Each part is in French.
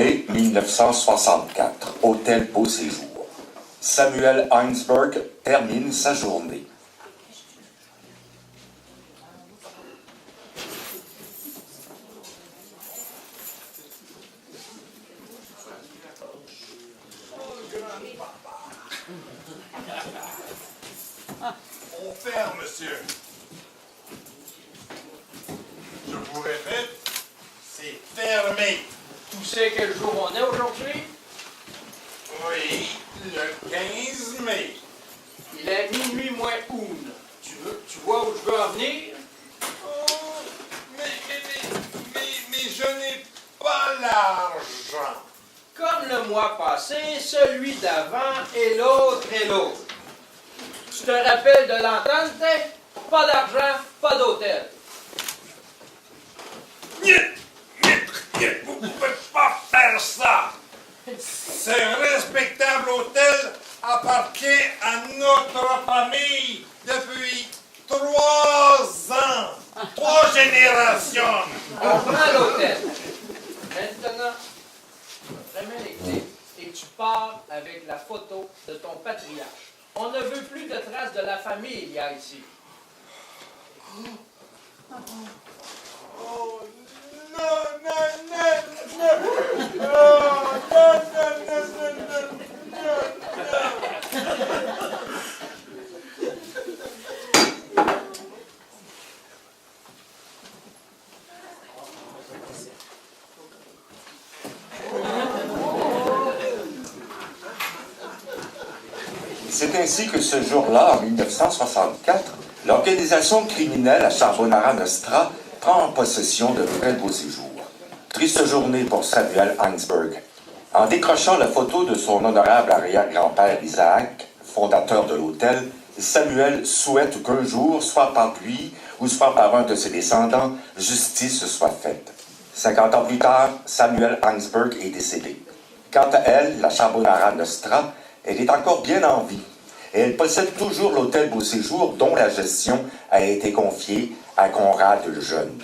mai 1964, Hôtel Beau Séjour. Samuel Heinsberg termine sa journée. On ferme, monsieur. Je vous répète, c'est fermé. Tu sais quel jour on est aujourd'hui? Oui, le 15 mai. Il est minuit moins une. Tu vois où je veux en venir? Oh, mais je n'ai pas l'argent. Comme le mois passé, celui d'avant et l'autre et l'autre. Tu te rappelles de l'entente? Pas d'argent, pas d'hôtel. Niet, vous ne pouvez pas faire ça. Ce respectable hôtel appartient à notre famille depuis 3 ans. 3 générations. On prend l'hôtel. Maintenant, remets les clés et tu pars avec la photo de ton patriarche. On ne veut plus de traces de la famille il y a ici. Oh, non. Oh, non. C'est ainsi que ce jour-là, en 1964, l'organisation criminelle à Charbonara Nostra prend possession de l'Hôtel Beau Séjour. Triste journée pour Samuel Heinsberg. En décrochant la photo de son honorable arrière-grand-père Isaac, fondateur de l'hôtel, Samuel souhaite qu'un jour, soit par lui ou soit par un de ses descendants, justice soit faite. 50 ans plus tard, Samuel Heinsberg est décédé. Quant à elle, la Charbonara Nostra, elle est encore bien en vie. Et elle possède toujours l'Hôtel Beau Séjour dont la gestion a été confiée à Conrad le Jeune.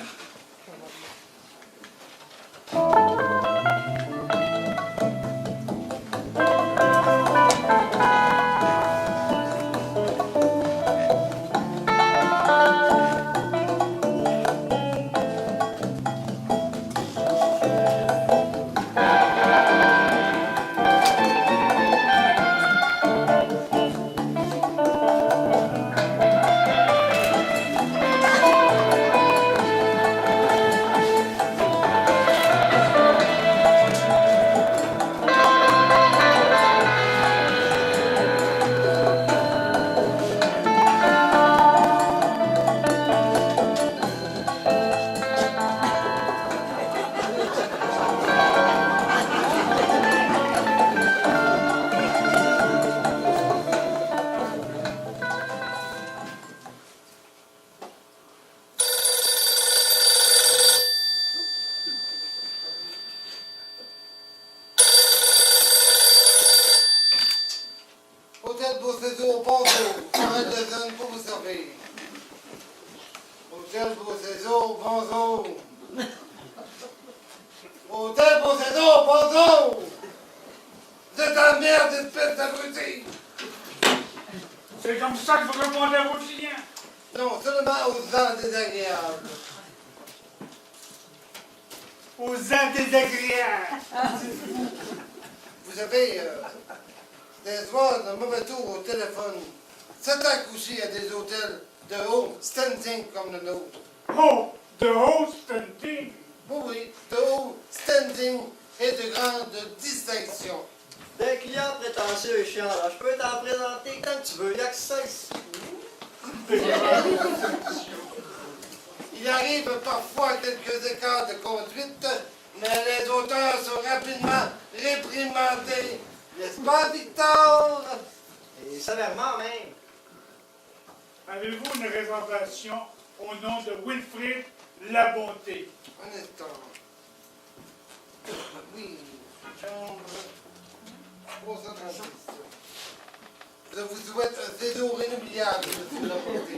Hôtel Beau Séjour, bonjour. Arrête de zone pour vous servir. Hôtel Beau Séjour, bonjour. Hôtel Beau Séjour, bonjour. Vous êtes en merde, une pète d'abruti. C'est comme ça que vous répondez à vos clients. Non, seulement aux gens désagréables. Aux gens désagréables. Vous savez, des soirs de mauvais tour au téléphone, c'est accouché à des hôtels de haut standing comme le nôtre. Oh, de haut standing. Oui, de haut standing et de grande distinction. Des clients prétentieux et chiants, là, je peux t'en présenter quand tu veux, y'a que ça ici. Il arrive parfois quelques écarts de conduite, mais les auteurs sont rapidement réprimandés. N'est-ce pas, Victor? Et sévèrement même. Avez-vous une réservation au nom de Wilfrid Labonté? Un instant. Oui, chambre 336. Je vous souhaite un séjour inoubliable, monsieur Lamonté.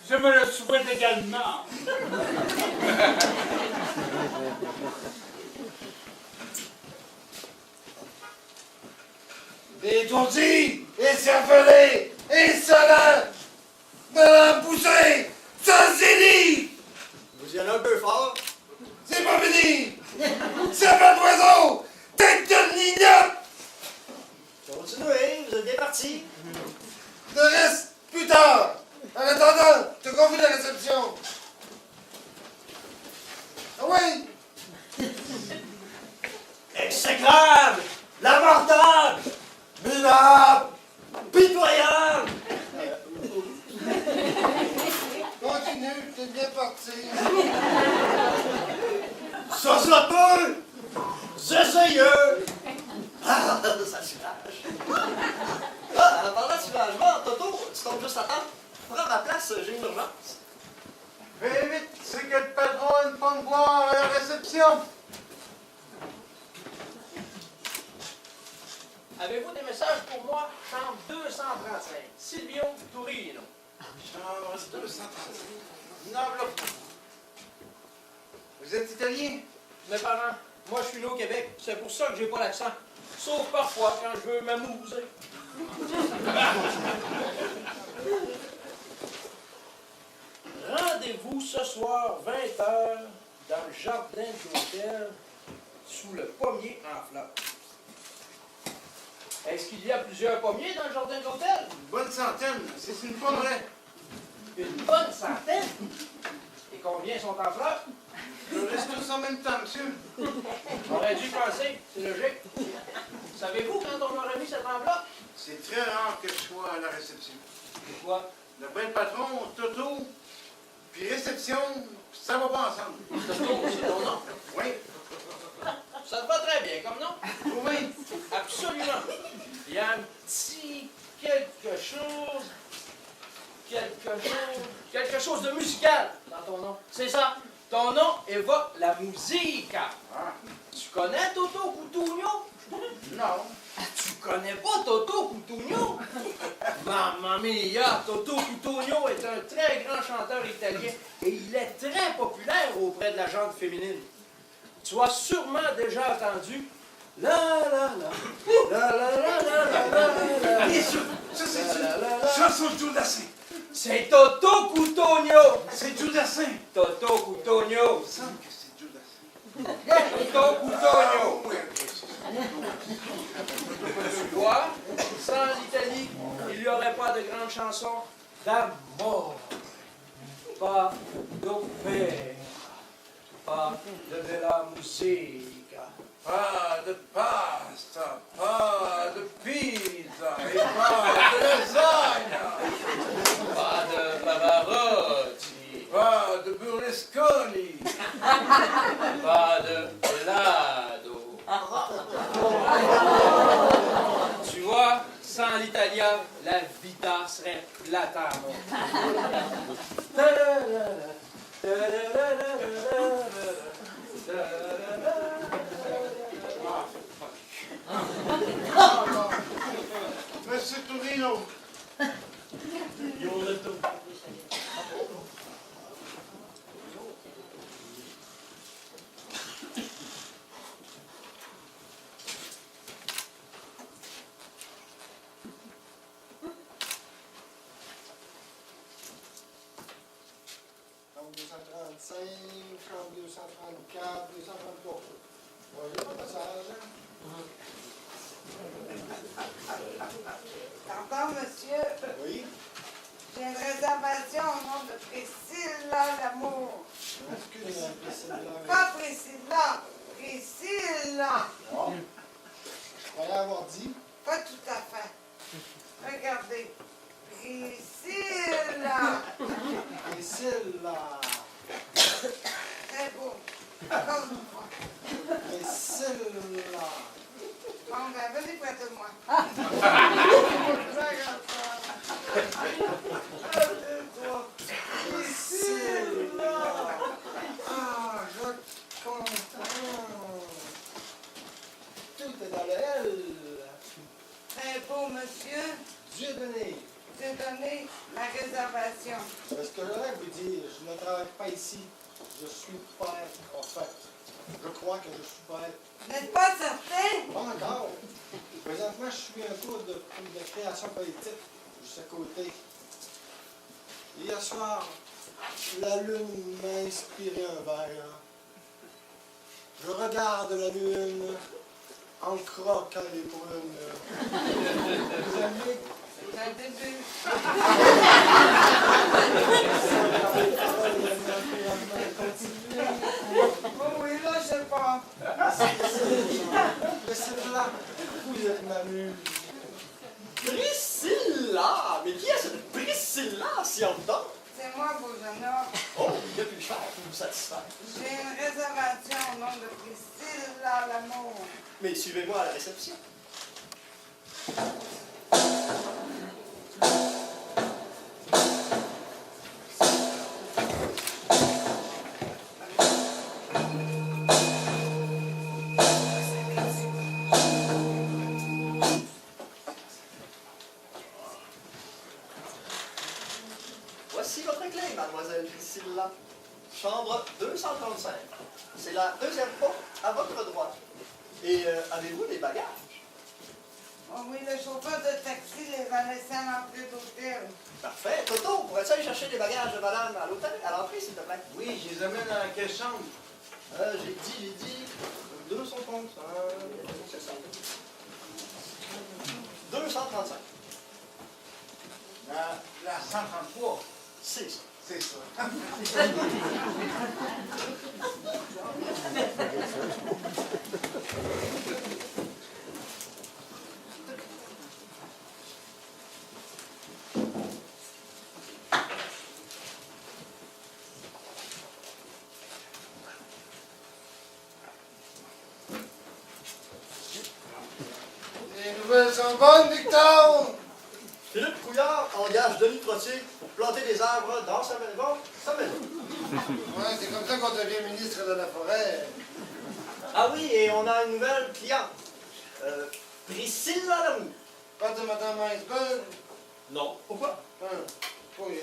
Je me le souhaite également. étourdi, écervelé, insolent, de poussé, sans zélie. Vous y allez un peu fort. C'est pas fini! C'est pas d'oiseau! Tête de lignote! Continuez, vous êtes bien partis. Le reste, plus tard! En attendant, je te confie la réception. Ah oui? Exécrable! Lamentable! Minable! Pitoyable! Continue, t'es bien parti. Sosopeux! Zézayeux! Ah, ça soulage! Ah, en parlant de soulagement, Toto, tu tombes juste à temps. Prends ma place, j'ai une urgence. Fais vite, c'est que le patron a une pomme boire à la réception. Avez-vous des messages pour moi? Chambre 235. Silvio Turino. Chambre 235. Une enveloppe. Vous êtes italien? Mes parents, moi je suis né au Québec. C'est pour ça que j'ai pas l'accent. Sauf parfois quand je veux m'amuser. Rendez-vous ce soir, 20h, dans le jardin de l'hôtel, sous le pommier en fleurs. Est-ce qu'il y a plusieurs pommiers dans le jardin de l'hôtel? Une bonne centaine. C'est une pommeraie. Une bonne centaine? Et combien sont en fleurs? Je reste tous en même temps, monsieur. J'aurais dû penser, c'est logique. Savez-vous quand on m'a remis cette enveloppe? C'est très rare que je sois à la réception. Pourquoi? Le bel patron, Toto, puis réception, ça va pas ensemble. Toto, c'est ton nom. Oui. Ça te va très bien comme nom? Oui. Absolument. Il y a un petit quelque chose de musical dans ton nom. C'est ça. Ton nom évoque la musique. Ah. Tu connais Toto Cutugno? Non. Tu connais pas Toto Cutugno? Mamma mia, Toto Cutugno est un très grand chanteur italien et il est très populaire auprès de la gente féminine. Tu as sûrement déjà entendu la la la la la la la la la. Ça, c'est une chanson de Giudassin. C'est Toto Cutugno. C'est Giudassin. Toto Cutugno. Il me semble que c'est Giudassin. Toto Cutugno. Oui. Tu vois, sans l'Italie, il n'y aurait pas de grandes chansons d'amour, pas d'opéra, pas de bella musique. Pas de pasta, pas de pizza et pas de lasagna, Pas de Pavarotti, pas de burlesconi. pas de Lado. Tu vois, sans l'italien, la vita serait plate à Monsieur Turino, Chambre 235, chambre 234, 233. Ouais, j'ai pas de message, hein? Pardon, monsieur. Oui. J'ai une réservation au nom de Priscilla Lamour. Excusez-moi, Priscilla. Pas Priscilla, Priscilla. Bon. Je croyais avoir dit. Pas tout à fait. Regardez. Priscilla. Priscilla. Très beau. Encore une fois. Priscilla. Bon, ben, venez près de moi. Regarde ça. Priscilla. Ah, je comprends. Tout est dans le L. Très beau, monsieur. Dieu donné. J'ai donné ma réservation. Ce que j'aurais à vous dire, je ne travaille pas ici. Je suis père prophète. Je crois que je suis prêt. Vous n'êtes pas certain? Pas encore. Présentement, je suis un cours de création politique, juste à côté. Hier soir, la lune m'a inspiré un verre. Je regarde la lune en croquant les brunes. Vous aimez? C'est un début. Oh oui, là, je sais pas. Priscilla, vous êtes ma muse. Priscilla? Mais qui est cette Priscilla, si on me donne? C'est moi, Beaujolais. Oh, il y a plus cher pour vous satisfaire. J'ai une réservation au nom de Priscilla L'amour. Mais suivez-moi à la réception. Voici votre clé, mademoiselle Priscilla. Chambre 235. C'est la deuxième porte à votre droite. Et avez-vous des bagages? Oh oui, le chauffeur de taxi les a laissés à l'entrée d'hôtel. Parfait. Toto, pourrais-tu aller chercher des bagages de madame à l'hôtel, à l'entrée, s'il te plaît? Oui, je les amène dans quelle chambre? J'ai dit. 235. C'est ça. 235. La 133. C'est ça. C'est ça. Les nouvelles sont bonnes, Victor! Philippe Couillard engage Denis Trottier pour planter des arbres dans sa maison. Ouais, c'est comme ça qu'on devient ministre de la Forêt. Ah oui, et on a une nouvelle cliente. Priscilla L'amour. Pas de Madame Iceberg? Non. Pourquoi? Pour rien.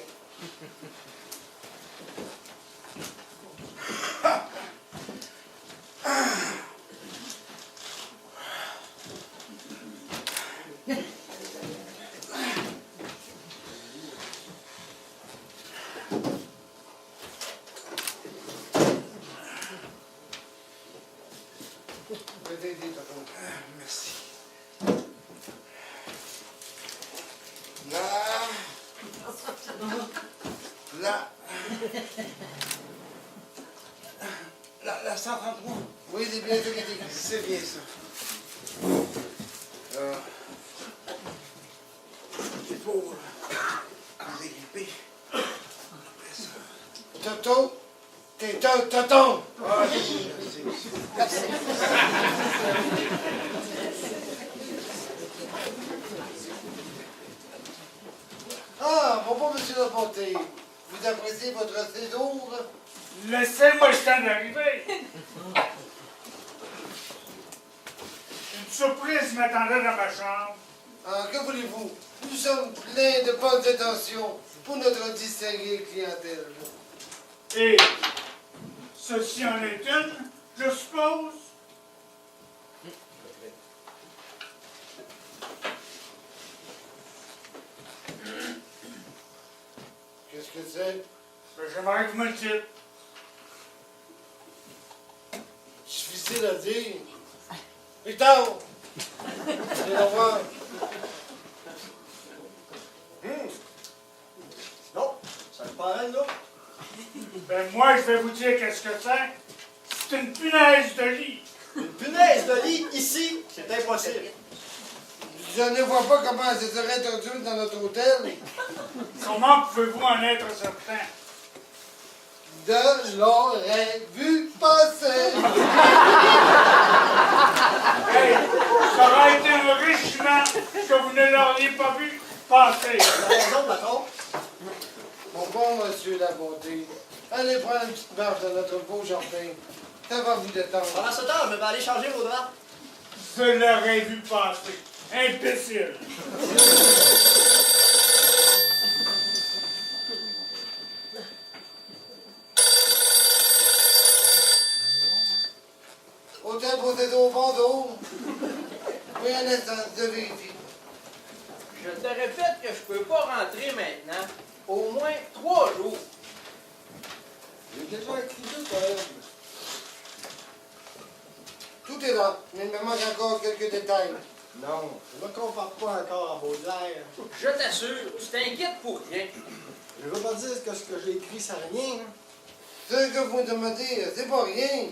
Merci. La 133. Oui, c'est bien ça qui est écrit. C'est bien ça. C'est pour agripper. Toto? T'es Toton! Ah, merci. Ah, à propos, monsieur Lafontaine, vous appréciez votre séjour? Laissez-moi le temps d'arriver. Une surprise m'attendait dans ma chambre. Ah, que voulez-vous? Nous sommes pleins de bonnes intentions pour notre distinguée clientèle. Et ceci en est une, je suppose. Qu'est-ce que c'est? Ben, j'aimerais que vous me le dites. Difficile à dire. Victor! Viens voir. Non, ça me paraît non. Ben, moi, je vais vous dire qu'est-ce que c'est. C'est une punaise de lit. Une punaise de lit ici, c'est impossible. Je ne vois pas comment elle se serait introduite dans notre hôtel. Comment pouvez-vous en être certain? Je l'aurais vu passer. Hey, ça aurait été un régiment que vous ne l'auriez pas vu passer. La raison, patron. Mon bon monsieur Labonté, allez prendre une petite marche dans notre beau jardin. Ça va vous détendre. Pendant ce temps, je vais aller changer vos draps. Je l'aurais vu passer. Imbécile. l'instant, je vérifie. Je te répète que je peux pas rentrer maintenant. Au moins 3 jours. J'ai déjà écrit 2 poèmes. Tout est là, mais il me manque encore quelques détails. Non, je ne me compare pas encore à Baudelaire. Je t'assure, tu t'inquiètes pour rien. Je ne veux pas dire que ce que j'ai écrit, c'est rien. Ce que vous me demandez, c'est pas rien.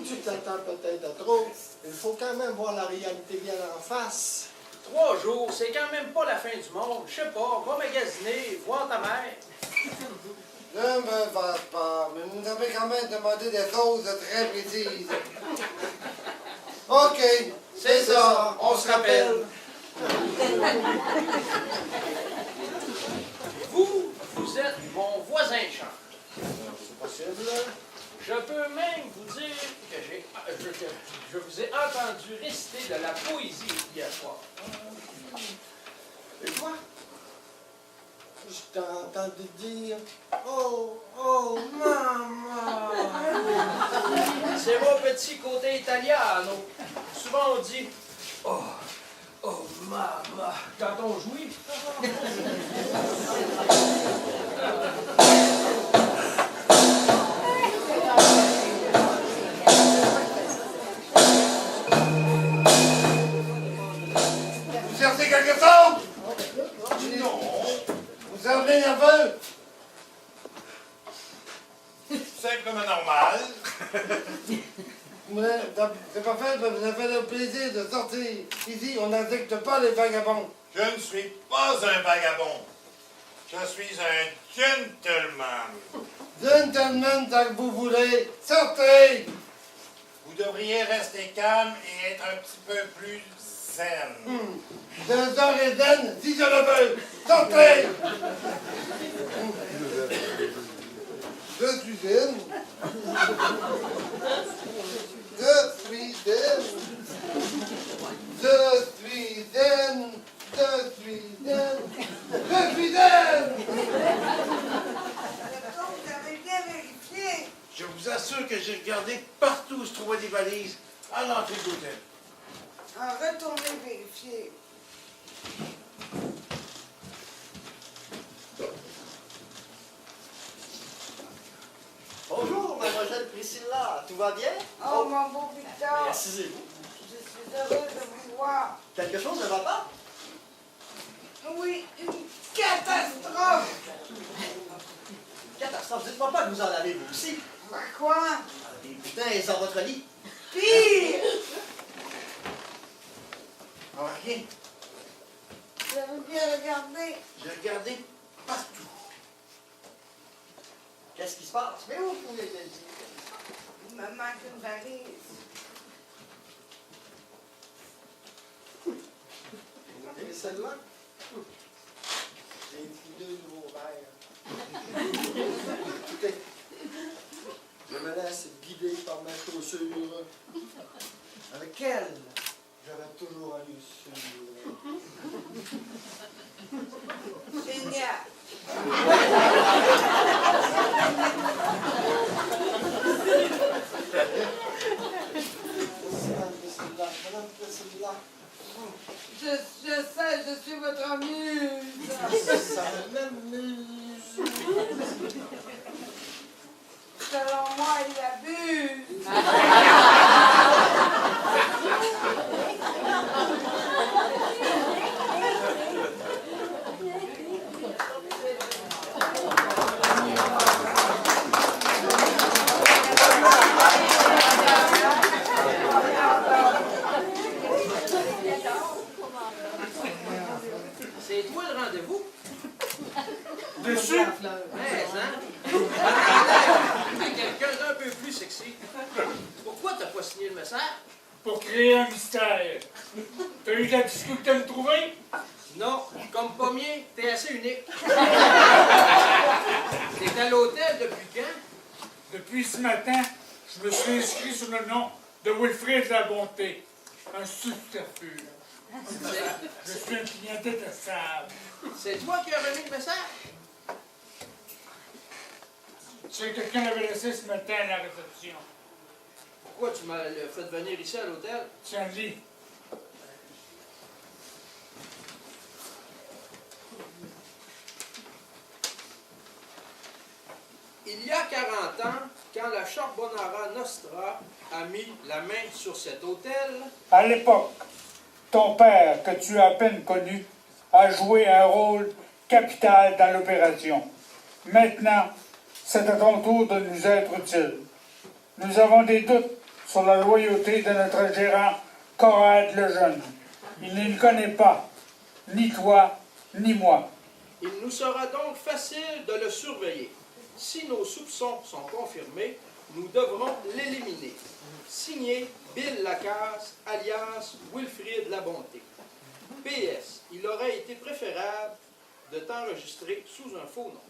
Tu t'attends peut-être à trop. Il faut quand même voir la réalité bien en face. 3 jours, c'est quand même pas la fin du monde. Je sais pas, va magasiner, voir ta mère. Ne me vante pas, mais vous avez quand même demandé des choses très précises. OK, C'est ça, on se rappelle. Vous êtes mon voisin de chambre. C'est possible, là? Je peux même vous dire que je vous ai entendu réciter de la poésie hier soir. Et quoi? Je t'ai entendu dire « Oh, oh, maman! » C'est mon petit côté italiano. Souvent on dit oh, oh, mamma quand on jouit. vous cherchez quelque chose? Non. Vous semblez nerveux? Simplement normal. Mais c'est pas fait, mais vous avez le plaisir de sortir. Ici, on n'accepte pas les vagabonds. Je ne suis pas un vagabond. Je suis un gentleman. Gentlemen, tant que vous voulez, sortez! Vous devriez rester calme et être un petit peu plus zen. Je serai zen si je le veux. Sortez! Je suis zen. Je suis zen. Je suis zen. Je suis zen. Je suis zen. Vous avez bien vérifié. Je vous assure que j'ai regardé partout où se trouvaient des valises à l'entrée de l'hôtel. Retournez vérifier. Bonjour, mademoiselle Priscilla. Tout va bien? Oh, mon beau Victor, Assisez-vous. je suis heureuse de vous voir. Quelque chose ne va pas? Oui, une catastrophe. Catastrophe. Dites-moi pas que vous en avez vous aussi. Quoi? Des putains dans votre lit. Pire! Ah, rien. Vous avez bien regardé. J'ai regardé partout. Qu'est-ce qui se passe? Mais où pouvez le dire? Il me manque une valise. Et celle-là? J'ai écrit 2 nouveaux verres. Écoutez, je me laisse guider par ma chaussure, avec elle, j'aurai toujours un lieu sûr. Génial. Madame Priscilla, Je sais, je suis votre muse. ça m'amuse. Selon moi, il abuse. C'est toi le rendez-vous? Dessus? Mais, hein? Quelqu'un d'un peu plus sexy. Pourquoi t'as pas signé le message? Pour créer un mystère. T'as eu de la difficulté à me trouver? Non, comme pommier, t'es assez unique. T'es à l'hôtel depuis quand? Depuis ce matin, je me suis inscrit sur le nom de Wilfrid la Bonté. Un subterfuge. Je suis un client détestable. C'est toi qui as remis le message? C'est quelqu'un l'avait laissé ce matin à la réception. Pourquoi tu m'as fait venir ici à l'hôtel? Tiens, lis. Il y a 40 ans, quand la Charbonara Nostra a mis la main sur cet hôtel, À l'époque, ton père, que tu as à peine connu, a joué un rôle capital dans l'opération. Maintenant, c'est à ton tour de nous être utile. Nous avons des doutes sur la loyauté de notre gérant Conrad Lejeune. Il ne nous connaît pas, ni toi, ni moi. il nous sera donc facile de le surveiller. Si nos soupçons sont confirmés, nous devrons l'éliminer. Signé Bill Lacasse, alias Wilfrid Labonté. PS, il aurait été préférable de t'enregistrer sous un faux nom.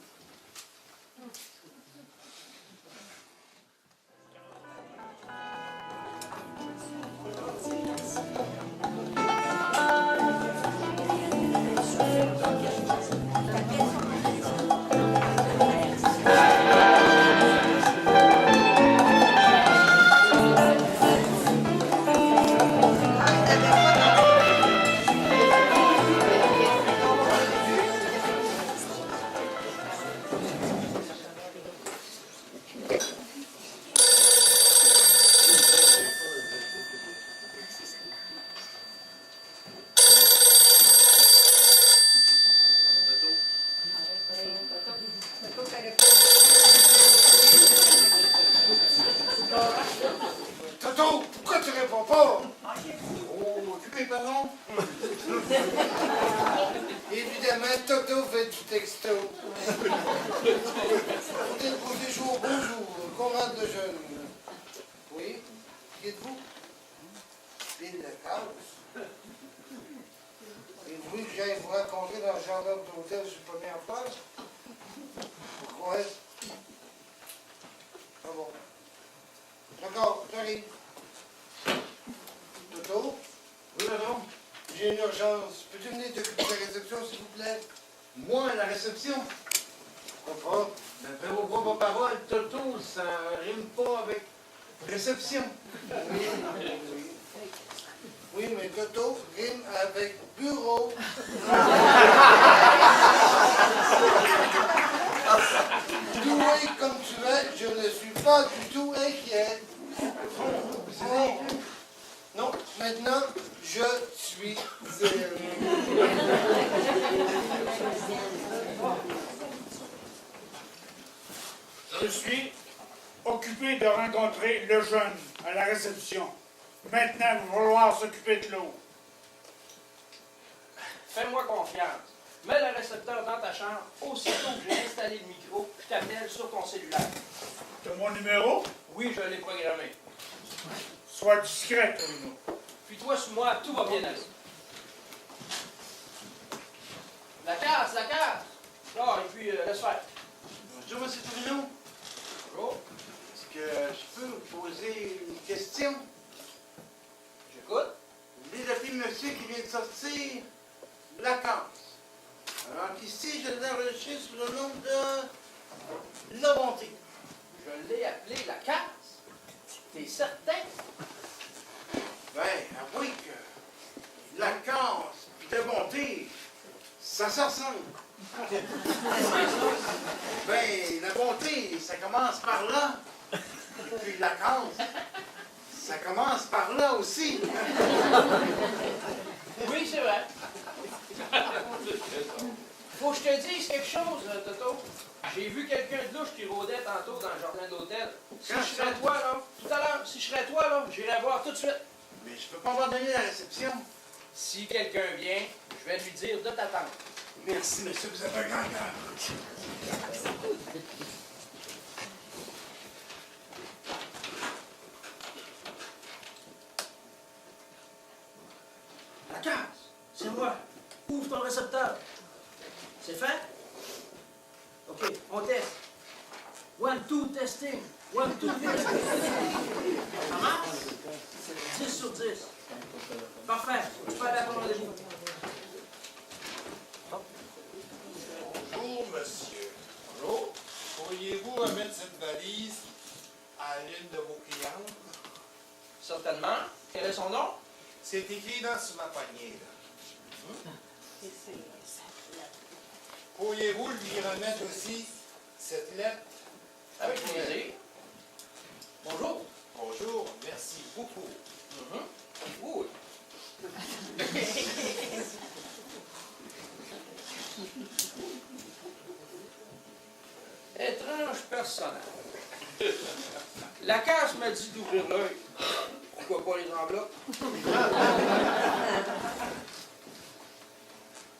Toto, pourquoi tu réponds pas? Oh, occupé, pardon? Évidemment, Toto fait du texto. Bonjour, Conrad Lejeune. Oui? Qui êtes-vous? Bill Lacasse. Et vous voulez que j'aille vous raconter dans le jardin de l'hôtel sur la première place? Pourquoi? Ah bon. D'accord, j'arrive. Toto? Oui, pardon? J'ai une urgence. Peux-tu venir t'occuper de la réception, s'il vous plaît? Moi, à la réception? Pourquoi? D'après vos propres paroles, Toto, ça rime pas avec réception. Oui, mais Toto rime avec bureau. Doué comme tu es, je ne suis pas du tout inquiet. Non, maintenant, je suis Je suis occupé de rencontrer le jeune à la réception. Maintenant, il va falloir s'occuper de l'eau. Fais-moi confiance. Mets le récepteur dans ta chambre. Aussitôt que j'ai installé le micro, je t'appelle sur ton cellulaire. T'as mon numéro? Oui, je l'ai programmé. Sois discret, Torino. Puis toi, sur moi, tout va bien aller. La case! Ah, et puis, laisse faire. Bonjour, M. Torino. Bonjour. Est-ce que je peux vous poser une question? J'écoute. Vous venez d'appeler monsieur qui vient de sortir Lacasse. Alors ici, je l'ai enregistré sous le nom de Labonté. Je l'ai appelé la case. T'es certain? Ben, avouez que Lacasse et Labonté, ça se ressemble. Ben, la bonté, ça commence par là. Et puis Lacasse, ça commence par là aussi. Oui, c'est vrai. Faut que je te dise quelque chose, Toto. J'ai vu quelqu'un de louche qui rôdait tantôt dans le jardin d'hôtel. Si je serais toi, là, tout à l'heure, si je serais toi, là, j'irais voir tout de suite. Mais je peux pas abandonner la réception. Si quelqu'un vient, je vais lui dire de t'attendre. Merci, monsieur, vous avez un grand cœur. La case, c'est moi. Ouvre ton récepteur. C'est fait? OK, on teste. 1, 2, testing. 1, 2, testing. Ça marche? 10 sur 10. Parfait. Tu peux aller à ton rendez-vous. Bonjour, monsieur. Bonjour. Pourriez-vous remettre cette valise à l'une de vos clientes? Certainement. Quel est son nom? C'est écrit là sur ma poignée, là. Pourriez-vous lui remettre aussi cette lettre Avec plaisir. Bonjour. Bonjour, merci beaucoup. Oui. Étrange personnage. La case m'a dit d'ouvrir l'œil. Pourquoi pas les enveloppes?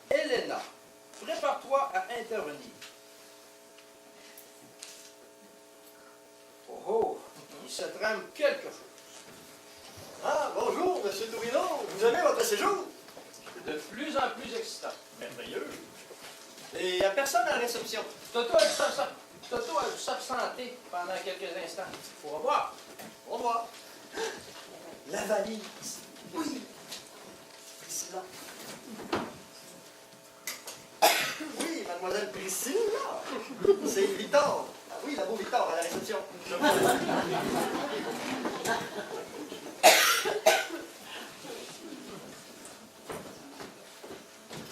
Elena, prépare-toi à intervenir. Oh oh, il se trame quelque chose. Ah, bonjour, monsieur Tourino. Vous aimez votre séjour? De plus en plus excitant. Merveilleux. Et il n'y a personne à la réception. Toto a dû s'absenter pendant quelques instants. Faut revoir. Au revoir. La valise. Oui. Priscilla. Oui, mademoiselle Priscilla. C'est Victor. Ah oui, la beau Victor à la réception.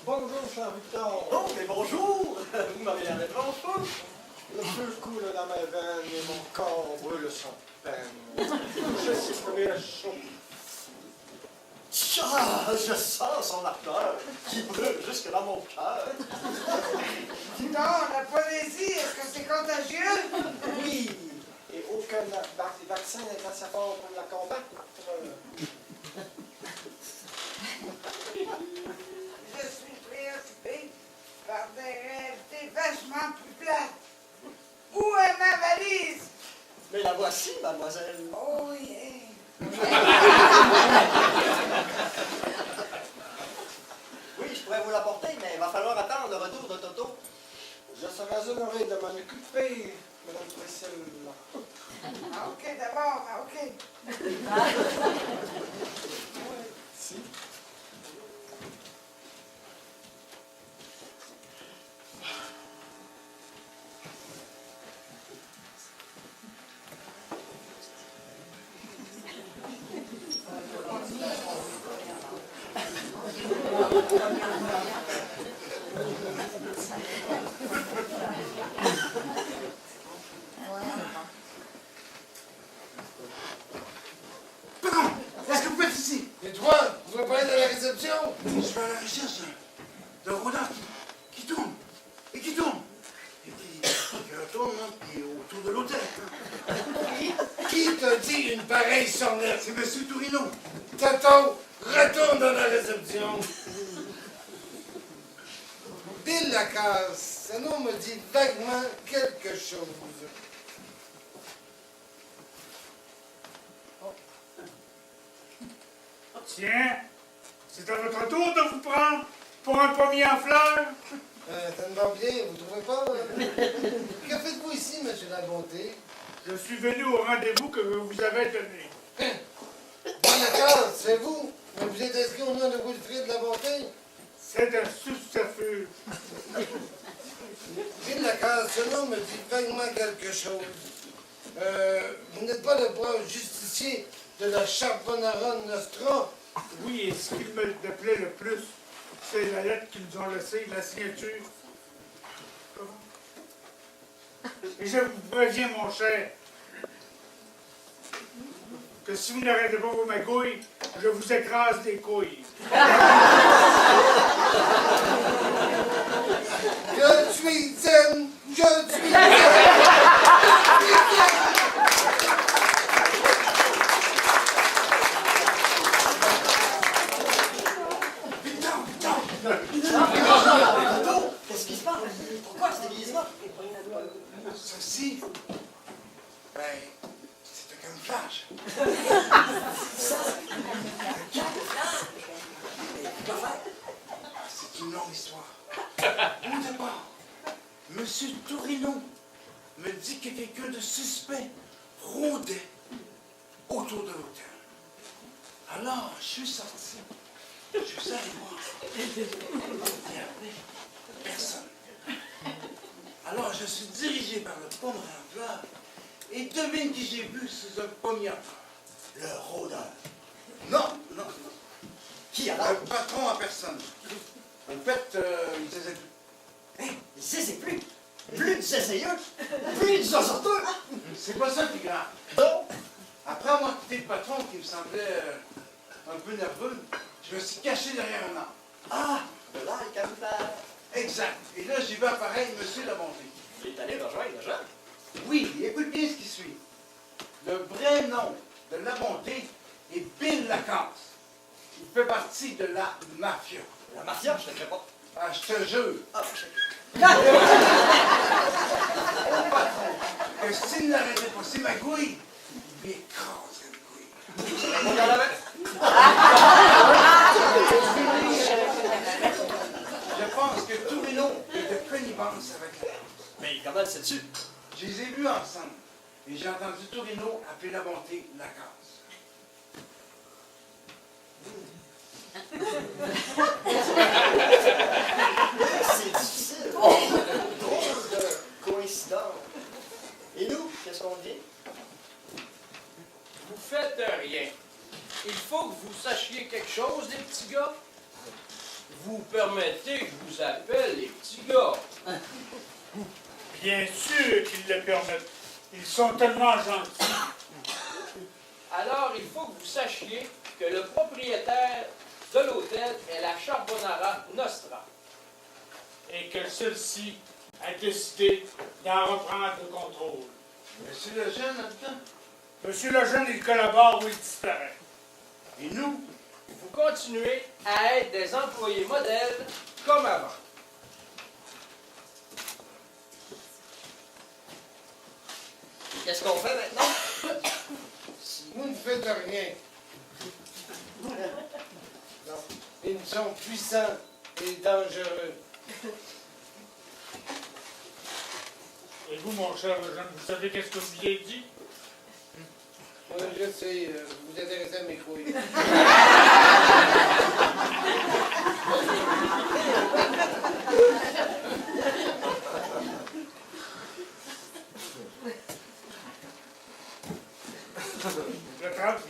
Bonjour, cher Victor. Oh, mais bonjour. Vous m'avez l'air d'être en feu. Le feu coule dans mes veines et mon corps brûle sans peine. Je suis très chaud. Ah, je sens son ardeur qui brûle jusque dans mon cœur. Dis donc, la poésie, est-ce que c'est contagieux? Oui, et aucun vaccin n'est assez fort pour la combattre. Je suis préoccupée par des réalités vachement plus plates. Où est ma valise? Mais la voici, mademoiselle. Oh yeah! Oui, je pourrais vous l'apporter, mais il va falloir attendre le retour de Toto. Je serais honoré de m'en occuper, Madame Priscilla. Ah, ok, d'abord, ah, ok. Si. Qu'est-ce que vous faites ici? Et toi, vous voulez pas aller à la réception? Je suis à la recherche d'un renard qui tourne, et qui tourne, et qui retourne, hein, puis autour de l'hôtel. Qui t'a dit une pareille sornette? C'est Monsieur Tourino. Toto, retourne dans la réception. Bill Lacasse, ce nom me dit vaguement quelque chose. Tiens, c'est à votre tour de vous prendre pour un pommier en fleurs. Ça me va bien, vous trouvez pas? Que faites-vous ici, monsieur la bonté? Je suis venu au rendez-vous que je vous avais donné. Bill Lacasse, c'est vous? Mais vous êtes inscrit au nom de Wilfrid de la bonté? C'est un subterfuge. Bill Lacasse, ce nom me dit vaguement quelque chose. Vous n'êtes pas le brave justicier de la Charbonara Nostra? Oui, et ce qui me déplaît le plus, c'est la lettre qu'ils nous ont laissée, la signature. Et je vous préviens, mon cher, que si vous n'arrêtez pas vos magouilles, je vous écrase des couilles. Je suis zen! Je suis zen! Toto, qu'est-ce qui se passe? Pourquoi ce déguisement? Ceci, ben, c'est un camouflage. C'est une longue histoire. Au départ, Monsieur Tourino me dit que quelqu'un de suspect rôdait autour de l'hôtel. Alors, je suis sorti. Je suis allé voir. Regardez, personne. Alors, je suis dirigé vers le pommier en fleurs et devine qui j'ai vu sous un pommier en fleurs. Le rôdeur. Non, non, Qui un alors? patron en personne. En fait, il faisait Hein? Il sait plus. Plus de zézayeux, plus de zozoteux. C'est pas ça qui est grave. Non. Après avoir quitté le patron qui me semblait un peu nerveux, je me suis caché derrière un arbre. Ah, de là, le camouflage. Exact. Et là, j'ai vu apparaître Monsieur Labonté. Il est allé rejoindre le jeune. Oui, écoute bien ce qui suit. Le vrai nom de Labonté est Bill Lacasse. Il fait partie de la mafia. La mafia, je te crée pas. Ah, je te jure. Ah, je sais. Que s'il n'arrêtait pas ses magouilles, il m'écraserait le couille. On en avait. Je pense que Tourino est de connivence avec la. Mais comment le sais-tu? Je les ai vus ensemble. Et j'ai entendu Tourino appeler Labonté Lacasse. C'est difficile. Drôle de coïncidence. Et nous, qu'est-ce qu'on dit? Vous faites rien. Il faut que vous sachiez quelque chose, les petits gars. Vous permettez que je vous appelle les petits gars. Bien sûr qu'ils le permettent. Ils sont tellement gentils. Alors, il faut que vous sachiez que le propriétaire de l'hôtel est la Charbonara Nostra. Et que celle-ci a décidé d'en reprendre le contrôle. Monsieur le jeune, là-dedans. Monsieur Lejeune, il collabore ou il disparaît. Et nous, Vous continuez à être des employés modèles comme avant. Qu'est-ce qu'on fait maintenant? Si vous ne faites rien, non, ils sont puissants et dangereux. Et vous, mon cher Lejeune, vous savez qu'est-ce que je vous ai dit? Oui, je sais, vous vous intéressez à mes couilles.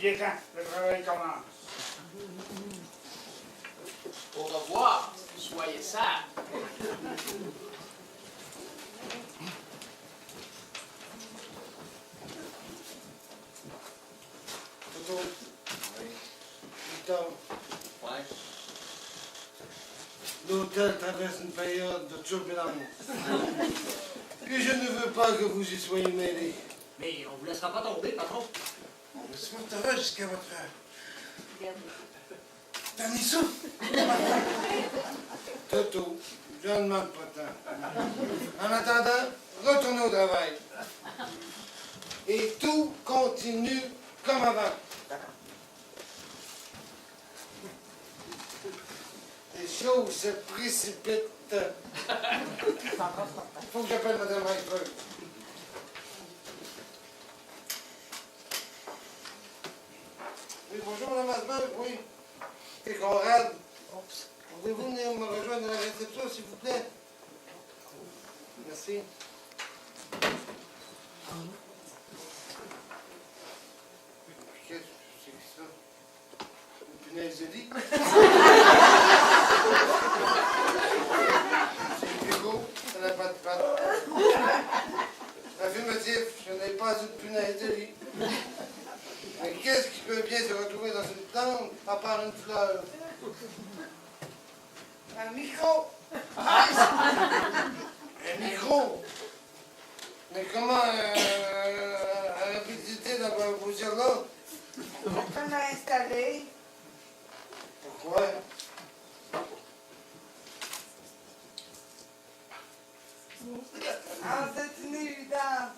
Le travail commence. Au revoir. Soyez sages. Toto, Victor, Ouais. l'hôtel traverse une période de turbulence. Et je ne veux pas que vous y soyez mêlés. Mais on vous laissera pas tomber, patron. on se portera jusqu'à votre heure. T'as mis ça? Toto, je ne demande pas tant. En attendant, retournez au travail. Et tout continue comme avant. Les choses se précipitent. Faut que j'appelle Mme Heifel. Oui, bonjour, Mme Asberg, oui. C'est Conrad. Pouvez-vous venir me rejoindre à la réception, s'il vous plaît? Merci. Qu'est-ce que c'est que ça? Une punaise de lit? C'est Hugo, ça n'a pas de patte. Affirmatif, je n'ai pas une punaise de lit. Mais qu'est-ce qui peut bien se retrouver dans une tente à part une fleur? Un micro. Un micro? Mais comment à rapidité d'avoir vous dire là? On l'a installé. Pourquoi? Ah, c'est une évidence.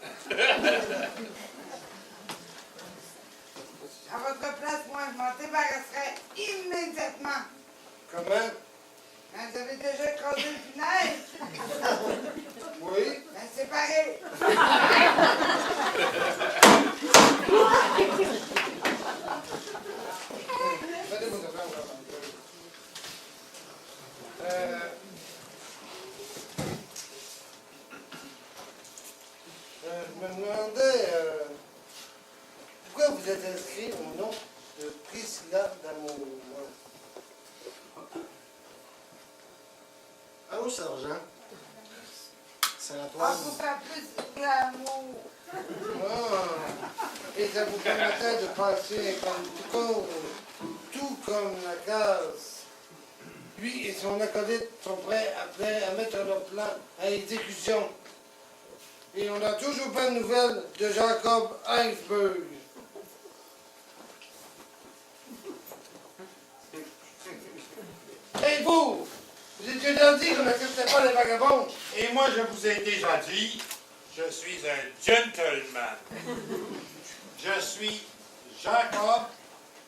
À votre place, moi, je m'en débarrasserais immédiatement. Comment? Ben, vous avez déjà écrasé le vinaigre. Oui? Ben, c'est pareil. Faites vos affaires, madame. Je me demandais pourquoi vous êtes inscrit au nom de Priscilla d'Amour. Ah oui, sergent. Saint-Antoine. Pour faire plus de glamour. Et ça vous permettrait de passer tout comme la case. Lui et son acolyte sont prêts à mettre leur plan à exécution. Et on n'a toujours pas de nouvelles de Jacob Iceberg. Hey vous! Vous étiez déjà dit qu'on n'acceptait pas les vagabonds. Et moi, je vous ai déjà dit, je suis un gentleman. Je suis Jacob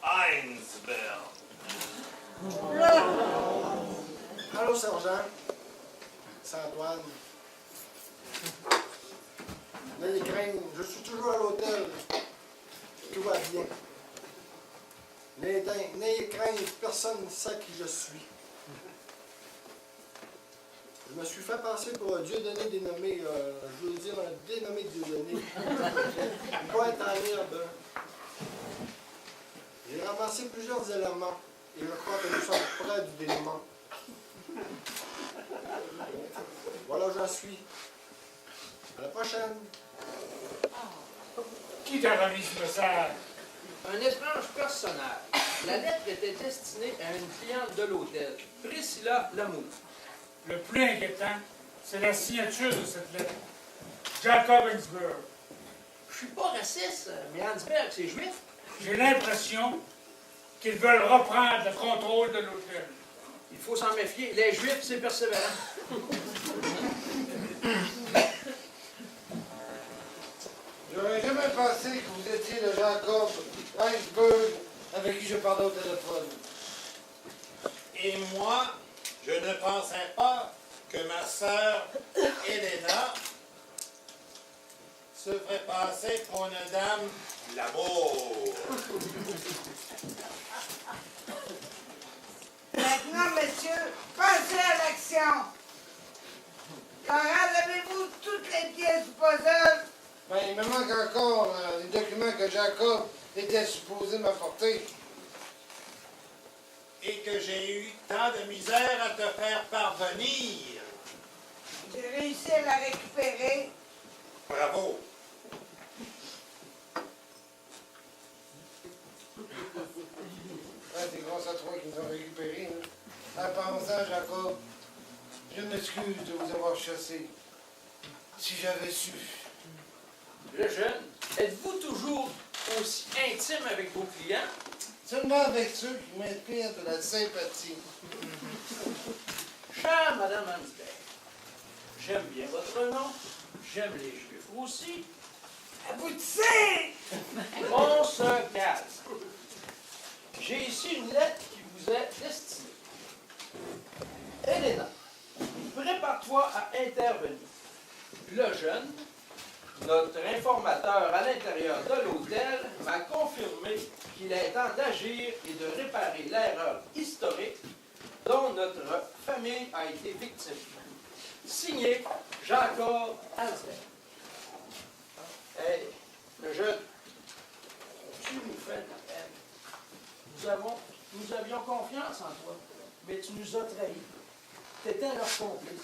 Heinsberg. Allô, sergent. Saint-Antoine. N'ayez crainte, je suis toujours à l'hôtel. Tout va bien. N'ayez crainte, personne ne sait qui je suis. Je me suis fait passer pour un Dieudonné dénommé, je veux dire un dénommé Dieudonné. Pas être en herbe. J'ai ramassé plusieurs éléments et je crois que nous sommes près du dénouement. Voilà, j'en suis. À la prochaine. Qui t'a remis ce message? Un étrange personnage. La lettre était destinée à une cliente de l'hôtel, Priscilla Lamour. Le plus inquiétant, c'est la signature de cette lettre. Jacob Heinsberg. Je suis pas raciste, mais Hansberg, c'est juif. J'ai l'impression qu'ils veulent reprendre le contrôle de l'hôtel. Il faut s'en méfier. Les juifs, c'est persévérant. J'aurais jamais pensé que vous étiez le Jacob Iceberg avec qui je parlais au téléphone. Et moi, je ne pensais pas que ma sœur Helena se ferait passer pour une dame l'amour. Maintenant, monsieur, passez à l'action. Caral, avez-vous toutes les pièces du puzzle? Ben, il me manque encore les documents que Jacob était supposé m'apporter. Et que j'ai eu tant de misère à te faire parvenir. J'ai réussi à la récupérer. Bravo. C'est grâce à toi qu'ils nous ont récupérés. En pensant, Jacob, je m'excuse de vous avoir chassé. Si j'avais su. Le jeune, êtes-vous toujours aussi intime avec vos clients? Seulement avec ceux qui m'inspirent de la sympathie. Chère Madame Hansberg, j'aime bien votre nom, j'aime les juifs aussi. Aboutissez! On se calme. J'ai ici une lettre qui vous est destinée. Helena, prépare-toi à intervenir. Le jeune, notre informateur à l'intérieur de l'hôtel, m'a confirmé qu'il est temps d'agir et de réparer l'erreur historique dont notre famille a été victime. Signé Jacob Hansberg. Hey, le jeune, tu nous fais de la peine. Nous avions confiance en toi, mais tu nous as trahis. Tu étais leur complice.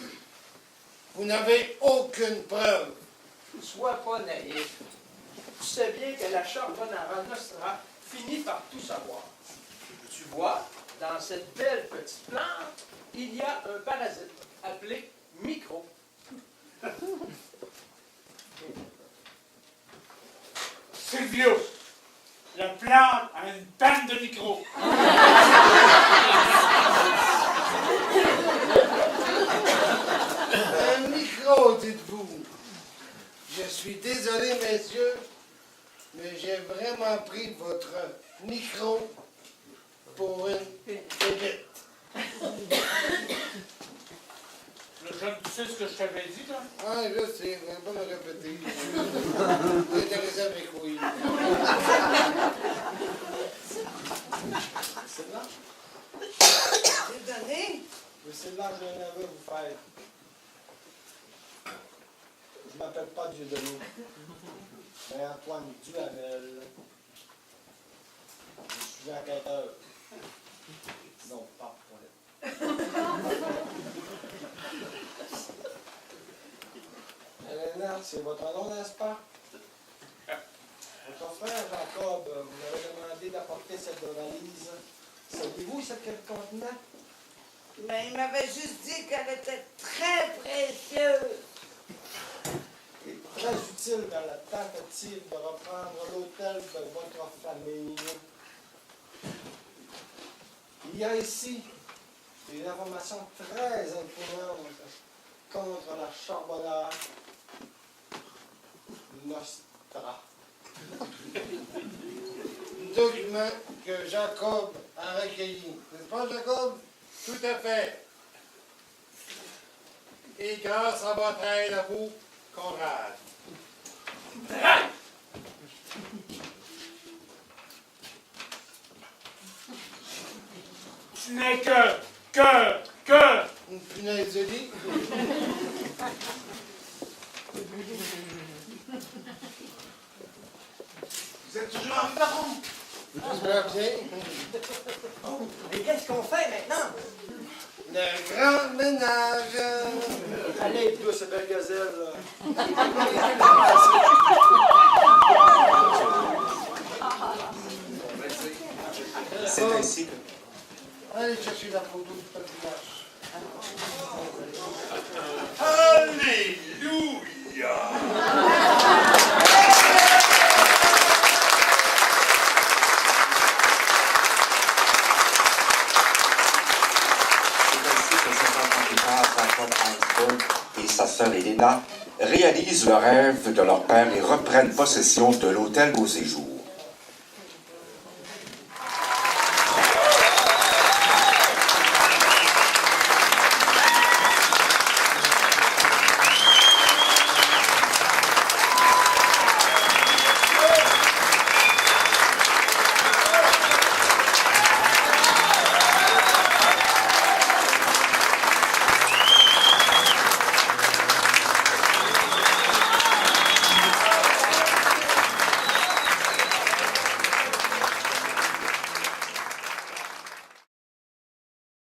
Vous n'avez aucune preuve. Sois pas naïf. Tu sais bien que la Charbonara Nostra finit par tout savoir. Tu vois, dans cette belle petite plante, il y a un parasite appelé micro. Silvio, la plante a une panne de micro. Un micro, dites-vous. Je suis désolé, messieurs, mais j'ai vraiment pris votre micro pour une bébête. Le jeune, tu sais ce que je t'avais dit, toi? Ah, je sais, vous n'allez pas me répéter. Vous êtes intéressé avec oui. C'est là? C'est donné. Mais c'est là que j'ai un aveu à vous faire. Je ne m'appelle pas Dieudonné, mais Antoine Duhamel. Je suis enquêteur. Non, pas pour c'est votre nom, n'est-ce pas? Votre frère Jacob vous avait demandé d'apporter cette valise. Saviez-vous ce qu'elle contenait? Mais il m'avait juste dit qu'elle était très précieuse. Et très utile dans la tentative de reprendre l'hôtel de votre famille. Il y a ici des informations très impressionnantes contre la Charbonnaire Nostra. Document que Jacob a recueilli. N'est-ce pas, Jacob? Tout à fait. Et grâce à votre aide à vous, Conrad. Ce n'est que Une punaise de lit. Vous êtes toujours en baron. J'espère bien. Oh, et qu'est-ce qu'on fait maintenant? Le grand ménage. Allez, douce belle gazelle. C'est ainsi que Allez chercher la photo du patriarche. Alléluia! C'est ainsi que 50 ans plus tard, Jacob Heinsberg et sa sœur Elena réalisent le rêve de leur père et reprennent possession de l'hôtel Beau Séjour.